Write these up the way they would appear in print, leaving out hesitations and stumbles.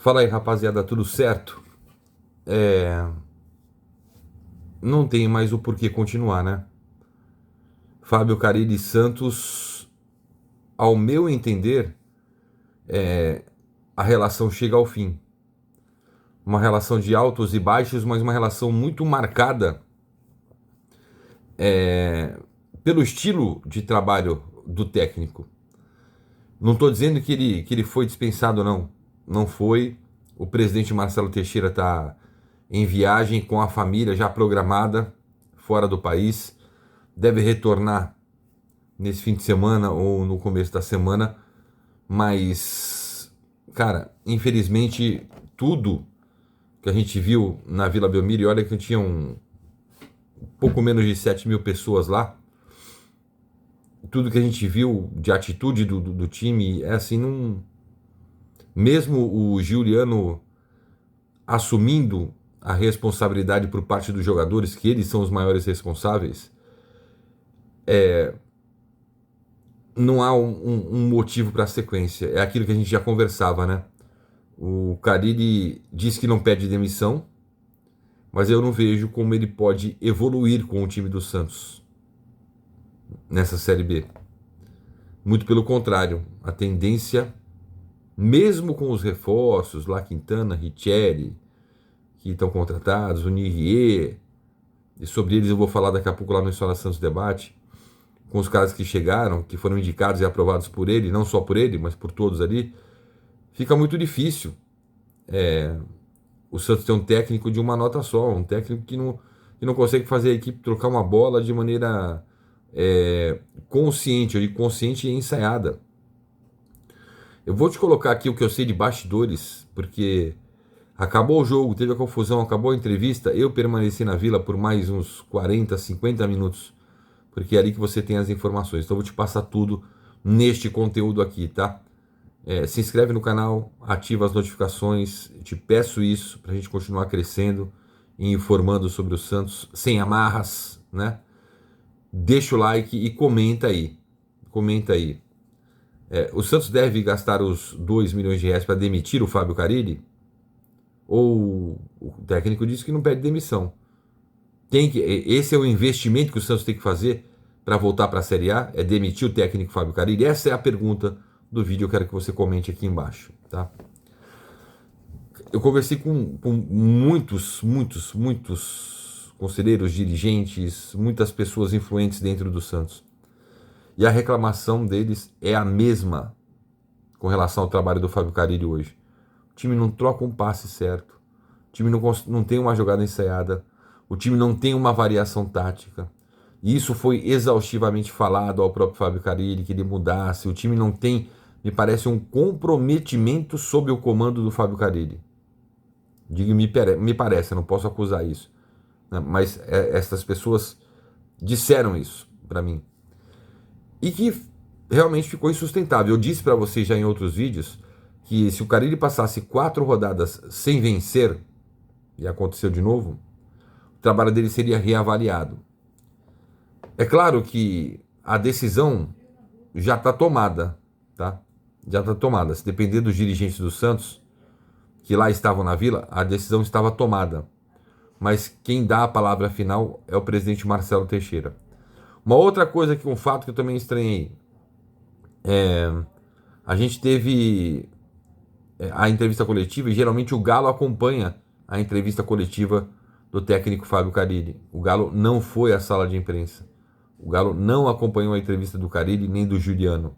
Fala aí, rapaziada, tudo certo? É, não tem mais o porquê continuar, né? Fábio Carille Santos, ao meu entender, a relação chega ao fim. Uma relação de altos e baixos, mas uma relação muito marcada pelo estilo de trabalho do técnico. Não estou dizendo que ele foi dispensado, não. Não foi. O presidente Marcelo Teixeira está em viagem com a família já programada, fora do país. Deve retornar nesse fim de semana ou no começo da semana, mas, cara, infelizmente, tudo que a gente viu na Vila Belmiro, e olha que tinha um pouco menos de 7.000 pessoas lá, tudo que a gente viu de atitude do time, é assim, não... Mesmo o Giuliano assumindo a responsabilidade por parte dos jogadores, que eles são os maiores responsáveis, não há um motivo para a sequência. É aquilo que a gente já conversava, né? O Carille diz que não pede demissão, mas eu não vejo como ele pode evoluir com o time do Santos nessa Série B. Muito pelo contrário, a tendência, mesmo com os reforços, lá Quintana, Richelli, que estão contratados, o Niguier, e sobre eles eu vou falar daqui a pouco lá no História Santos Debate, com os caras que chegaram, que foram indicados e aprovados por ele, não só por ele, mas por todos ali, fica muito difícil o Santos ter um técnico de uma nota só, um técnico que não consegue fazer a equipe trocar uma bola de maneira consciente, ou de consciente e ensaiada. Eu vou te colocar aqui o que eu sei de bastidores, porque acabou o jogo, teve a confusão, acabou a entrevista, eu permaneci na Vila por mais uns 40, 50 minutos, porque é ali que você tem as informações. Então eu vou te passar tudo neste conteúdo aqui, tá? Se inscreve no canal, ativa as notificações, eu te peço isso para a gente continuar crescendo e informando sobre o Santos sem amarras, né? Deixa o like e comenta aí. Comenta aí. O Santos deve gastar os 2 milhões de reais para demitir o Fábio Carille? Ou o técnico disse que não pede demissão? Esse é o investimento que o Santos tem que fazer para voltar para a Série A? É demitir o técnico Fábio Carille? Essa é a pergunta do vídeo, eu quero que você comente aqui embaixo, tá? Eu conversei com muitos conselheiros, dirigentes, muitas pessoas influentes dentro do Santos. E a reclamação deles é a mesma com relação ao trabalho do Fábio Carille hoje. O time não troca um passe certo, o time não tem uma jogada ensaiada, o time não tem uma variação tática. E isso foi exaustivamente falado ao próprio Fábio Carille, que ele mudasse. O time não tem, me parece, um comprometimento sob o comando do Fábio Carille. Digo, me parece, eu não posso acusar isso, né? Mas essas pessoas disseram isso para mim. E que realmente ficou insustentável. Eu disse para vocês já em outros vídeos que se o Carille passasse 4 rodadas sem vencer, e aconteceu de novo, o trabalho dele seria reavaliado. É claro que a decisão já está tomada, tá? Já está tomada. Se depender dos dirigentes do Santos, que lá estavam na Vila, a decisão estava tomada. Mas quem dá a palavra final é o presidente Marcelo Teixeira. Uma outra coisa, um fato que eu também estranhei, a gente teve a entrevista coletiva, e geralmente o Galo acompanha a entrevista coletiva do técnico Fábio Carille. O Galo não foi à sala de imprensa. O Galo não acompanhou a entrevista do Carille nem do Giuliano.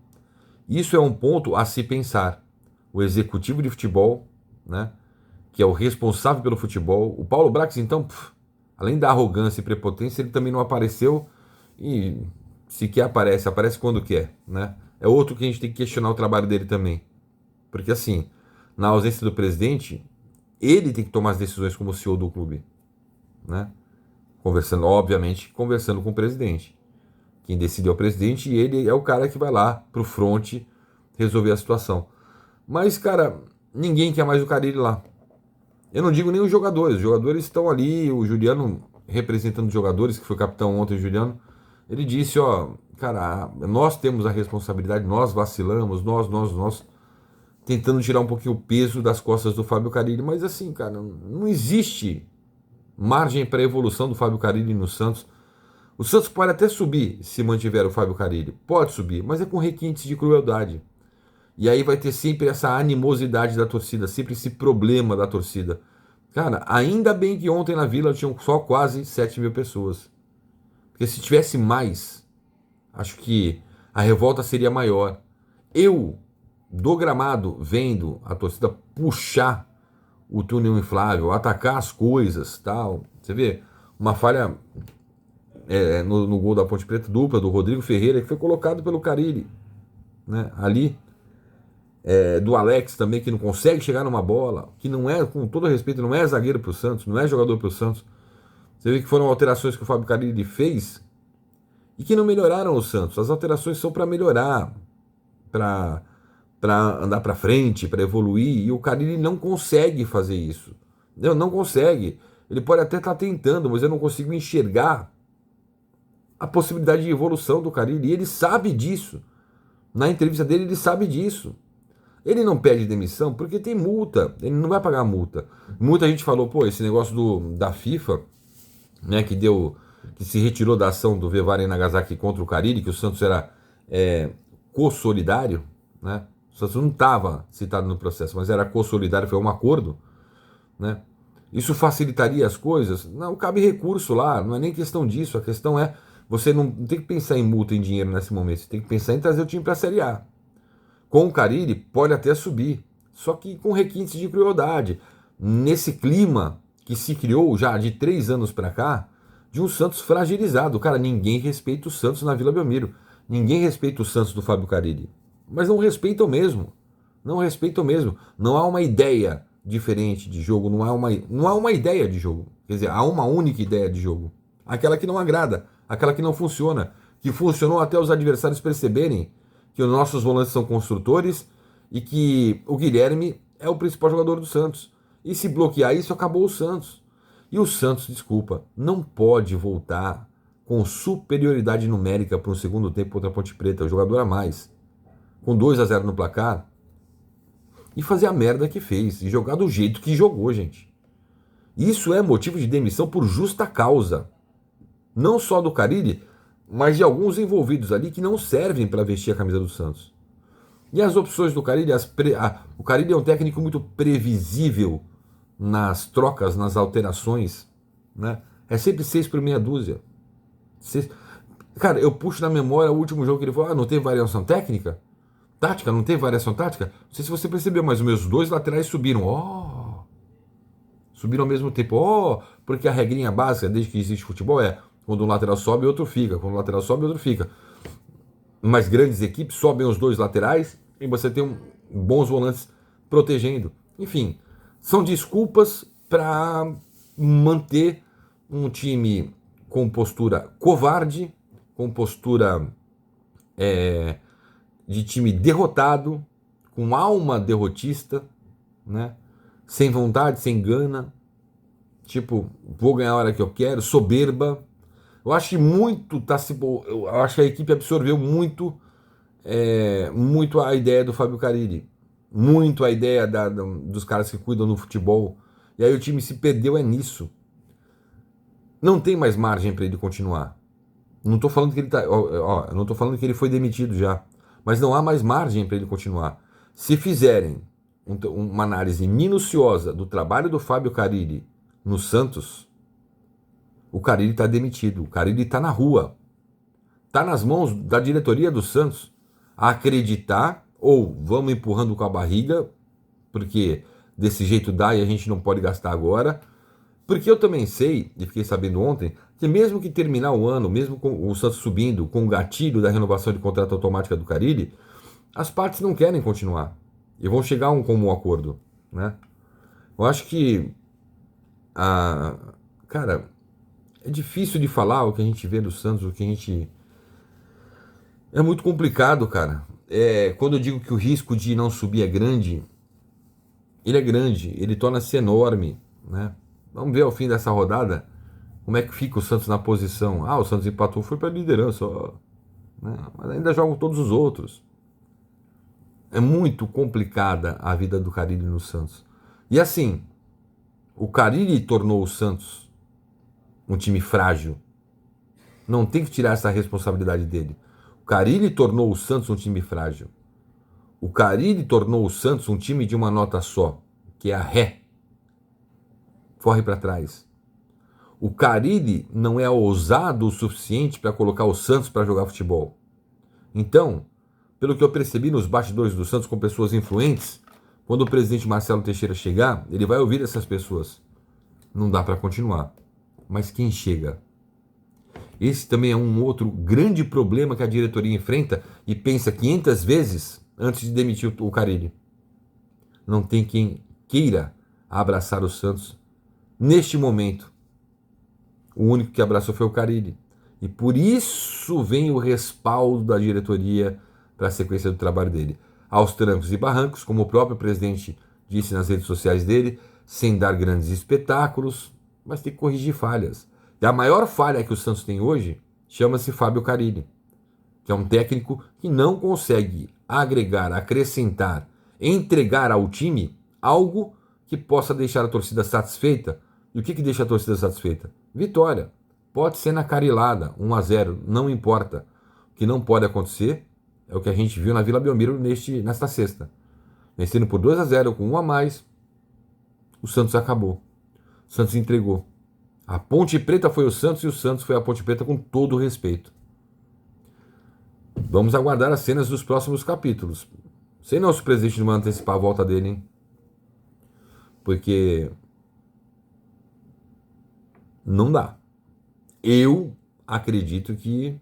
Isso é um ponto a se pensar. O executivo de futebol, né, que é o responsável pelo futebol, o Paulo Brax, então, além da arrogância e prepotência, ele também não apareceu, e sequer aparece quando quer, né? É outro que a gente tem que questionar o trabalho dele também. Porque assim, na ausência do presidente, ele tem que tomar as decisões como CEO do clube, né? Obviamente, conversando com o presidente. Quem decide é o presidente e ele é o cara que vai lá pro front resolver a situação. Mas, cara, ninguém quer mais o Carille lá. Eu não digo nem os jogadores estão ali, o Giuliano representando os jogadores, que foi capitão ontem, o Giuliano, ele disse, ó, cara, nós temos a responsabilidade, nós vacilamos, nós. tentando tirar um pouquinho o peso das costas do Fábio Carille. Mas assim, cara, não existe margem para evolução do Fábio Carille no Santos. O Santos pode até subir se mantiver o Fábio Carille. Pode subir, mas é com requintes de crueldade. E aí vai ter sempre essa animosidade da torcida, sempre esse problema da torcida. Cara, ainda bem que ontem na Vila tinham só quase 7 mil pessoas. Porque se tivesse mais, acho que a revolta seria maior. Eu, do gramado, vendo a torcida puxar o túnel inflável, atacar as coisas, tal. Você vê uma falha no gol da Ponte Preta, dupla do Rodrigo Ferreira, que foi colocado pelo Carille, né? Ali, do Alex também, que não consegue chegar numa bola, que não é, com todo respeito, não é zagueiro pro Santos, não é jogador pro Santos. Você vê que foram alterações que o Fábio Carille fez e que não melhoraram o Santos. As alterações são para melhorar, para andar para frente, para evoluir, e o Carille não consegue fazer isso. Não consegue. Ele pode até estar tentando, mas eu não consigo enxergar a possibilidade de evolução do Carille, e ele sabe disso. Na entrevista dele, ele sabe disso. Ele não pede demissão porque tem multa, ele não vai pagar multa. Muita gente falou, pô, esse negócio da FIFA, né, que se retirou da ação do Vevaren Nagasaki contra o Carille, que o Santos era co-solidário, né? O Santos não estava citado no processo, mas era co-solidário, foi um acordo, né? Isso facilitaria as coisas? Não, cabe recurso lá, não é nem questão disso, a questão é, você não tem que pensar em multa, em dinheiro nesse momento, você tem que pensar em trazer o time para a Série A. Com o Carille pode até subir, só que com requintes de crueldade. Nesse clima que se criou já de 3 anos para cá, de um Santos fragilizado. Cara, ninguém respeita o Santos na Vila Belmiro. Ninguém respeita o Santos do Fábio Carille. Mas não respeitam mesmo. Não respeitam mesmo. Não há uma ideia diferente de jogo, não há uma ideia de jogo. Quer dizer, há uma única ideia de jogo. Aquela que não agrada, aquela que não funciona, que funcionou até os adversários perceberem que os nossos volantes são construtores e que o Guilherme é o principal jogador do Santos. E se bloquear isso, acabou o Santos. E o Santos, desculpa, não pode voltar com superioridade numérica para um segundo tempo contra a Ponte Preta, o jogador a mais, com 2-0 no placar, e fazer a merda que fez, e jogar do jeito que jogou, gente. Isso é motivo de demissão por justa causa. Não só do Carille, mas de alguns envolvidos ali que não servem para vestir a camisa do Santos. E as opções do Carille, o Carille é um técnico muito previsível nas trocas, nas alterações, né? É sempre 6 por meia dúzia. Cara, eu puxo na memória o último jogo que ele falou, não tem variação técnica? Tática, não tem variação tática? Não sei se você percebeu, mas os meus 2 laterais subiram. Subiram ao mesmo tempo. Porque a regrinha básica, desde que existe futebol, é quando um lateral sobe, outro fica. Quando um lateral sobe, outro fica. Mas grandes equipes sobem os 2 laterais e você tem bons volantes protegendo. Enfim, são desculpas para manter um time com postura covarde, com postura de time derrotado, com alma derrotista, né? Sem vontade, sem gana, tipo, vou ganhar a hora que eu quero, soberba. Eu acho que eu acho que a equipe absorveu muito a ideia do Fábio Carille, muito a ideia dos caras que cuidam do futebol, e aí o time se perdeu nisso. Não tem mais margem para ele continuar. Não estou falando que ele não estou falando que ele foi demitido já, mas não há mais margem para ele continuar. Se fizerem uma análise minuciosa do trabalho do Fábio Carille no Santos, o Carille está demitido, o Carille está na rua, está nas mãos da diretoria do Santos acreditar, ou vamos empurrando com a barriga, porque desse jeito dá e a gente não pode gastar agora, porque eu também sei, e fiquei sabendo ontem, que mesmo que terminar o ano, mesmo com o Santos subindo, com o gatilho da renovação de contrato automática do Carille, as partes não querem continuar e vão chegar a um comum acordo, né? Eu acho que cara, é difícil de falar o que a gente vê do Santos, o que a gente... É muito complicado, cara. Quando eu digo que o risco de não subir é grande, ele é grande, ele torna-se enorme, né? Vamos ver ao fim dessa rodada como é que fica o Santos na posição. O Santos empatou, foi para a liderança, né? Mas ainda jogam todos os outros. É muito complicada a vida do Carille no Santos. E assim, o Carille tornou o Santos um time frágil. Não tem que tirar essa responsabilidade dele. O Carille tornou o Santos um time frágil. O Carille tornou o Santos um time de uma nota só, que é a ré. Corre para trás. O Carille não é ousado o suficiente para colocar o Santos para jogar futebol. Então, pelo que eu percebi nos bastidores do Santos com pessoas influentes, quando o presidente Marcelo Teixeira chegar, ele vai ouvir essas pessoas. Não dá para continuar. Mas quem chega? Esse também é um outro grande problema que a diretoria enfrenta e pensa 500 vezes antes de demitir o Carille. Não tem quem queira abraçar o Santos neste momento. O único que abraçou foi o Carille. E por isso vem o respaldo da diretoria para a sequência do trabalho dele. Aos trancos e barrancos, como o próprio presidente disse nas redes sociais dele, sem dar grandes espetáculos, mas tem que corrigir falhas. E a maior falha que o Santos tem hoje chama-se Fábio Carille, que é um técnico que não consegue agregar, acrescentar, entregar ao time algo que possa deixar a torcida satisfeita. E o que deixa a torcida satisfeita? Vitória. Pode ser na carilada, 1-0, não importa. O que não pode acontecer é o que a gente viu na Vila Belmiro nesta sexta. Vencendo por 2-0, com 1 a mais, o Santos acabou. O Santos entregou. A Ponte Preta foi o Santos e o Santos foi a Ponte Preta com todo o respeito. Vamos aguardar as cenas dos próximos capítulos. Sei não se o presidente não vai antecipar a volta dele, hein? Porque não dá. Eu acredito que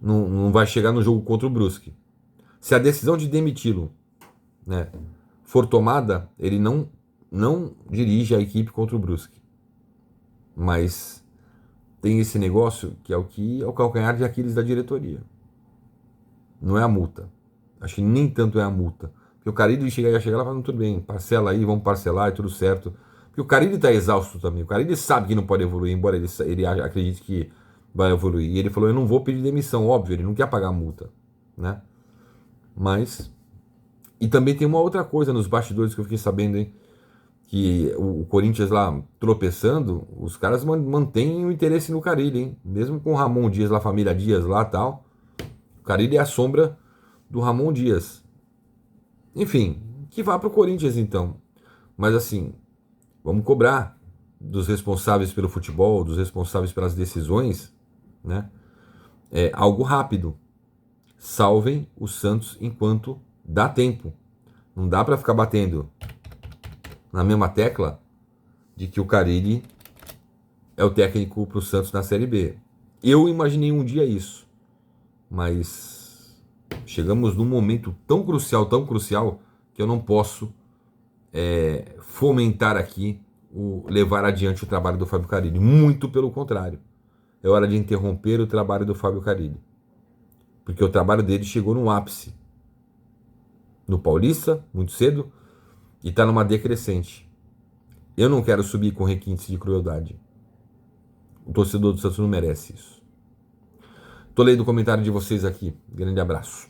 não vai chegar no jogo contra o Brusque. Se a decisão de demiti-lo, né, for tomada, ele não dirige a equipe contra o Brusque. Mas tem esse negócio que é o calcanhar de Aquiles da diretoria. Não é a multa. Acho que nem tanto é a multa. Porque o Carille ia chegar lá e falar, tudo bem, parcela aí, vamos parcelar e tudo certo. Porque o Carille está exausto também. O Carille sabe que não pode evoluir, embora ele acredite que vai evoluir. E ele falou, eu não vou pedir demissão, óbvio, ele não quer pagar a multa, né? Mas... E também tem uma outra coisa nos bastidores que eu fiquei sabendo, hein? Que o Corinthians lá tropeçando, os caras mantêm o interesse no Carille, hein? Mesmo com o Ramon Dias lá, a família Dias lá e tal. O Carille é a sombra do Ramon Dias. Enfim, que vá para o Corinthians então. Mas assim, vamos cobrar dos responsáveis pelo futebol, dos responsáveis pelas decisões, né? É algo rápido. Salvem o Santos enquanto dá tempo. Não dá para ficar batendo na mesma tecla de que o Carille é o técnico para o Santos na Série B. Eu imaginei um dia isso, mas chegamos num momento tão crucial, que eu não posso fomentar aqui, levar adiante o trabalho do Fábio Carille. Muito pelo contrário. É hora de interromper o trabalho do Fábio Carille. Porque o trabalho dele chegou no ápice. No Paulista, muito cedo, e está numa decrescente. Eu não quero subir com requintes de crueldade. O torcedor do Santos não merece isso. Tô lendo o comentário de vocês aqui. Grande abraço.